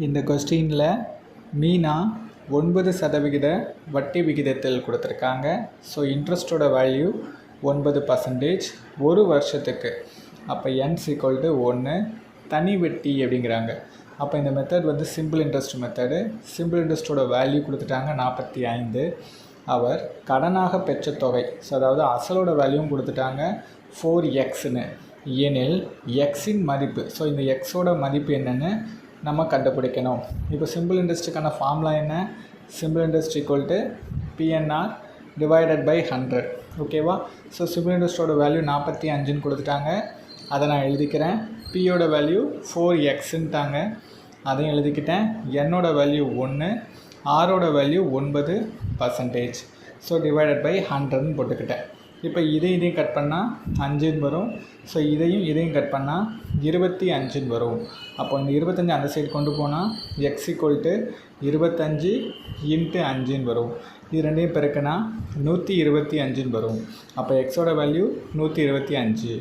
இந்த கொஸ்டினில் மீனா 9% வட்டி விகிதத்தில் கொடுத்துருக்காங்க. ஸோ இன்ட்ரெஸ்ட்டோட வேல்யூ 9% ஒரு வருஷத்துக்கு. அப்போ n=1 தனி வட்டி அப்படிங்கிறாங்க. அப்போ இந்த மெத்தட் வந்து சிம்பிள் இன்ட்ரெஸ்ட் மெத்தடு. சிம்பிள் இன்ட்ரெஸ்ட்டோட வேல்யூ கொடுத்துட்டாங்க 45. அவர் கடனாக பெற்ற தொகை, ஸோ அதாவது அசலோட வேல்யூவும் கொடுத்துட்டாங்க 4xன்னு. எனில் எக்ஸின் மதிப்பு, ஸோ இந்த எக்ஸோட மதிப்பு என்னென்னு நம்ம கண்டுபிடிக்கணும். இப்போ சிம்பிள் இன்ட்ரெஸ்ட்டுக்கான ஃபார்முலா என்ன? Simple interest PNR divided by 100. ஓகேவா? ஸோ சிம்பிள் இன்ட்ரெஸ்ட்டோட வேல்யூ 45ன்னு கொடுத்துட்டாங்க. அதை நான் எழுதிக்கிறேன். பியோட வேல்யூ 4xன்ட்டாங்க, அதையும் எழுதிக்கிட்டேன். என்னோட வேல்யூ 1, ஆரோட வேல்யூ 9%. ஸோ டிவைடட் பை 100ன்னு போட்டுக்கிட்டேன். இப்போ இதையும் கட் பண்ணால் 5ன்னு வரும். ஸோ இதையும் கட் பண்ணால் 25ன்னு வரும். அப்போ இந்த 25 அந்த சைடு கொண்டு போனால் x=25 × 5ன்னு வரும். இது ரெண்டையும் பெருக்கினா 125ன்னு வரும். அப்போ எக்ஸோட வேல்யூ 125.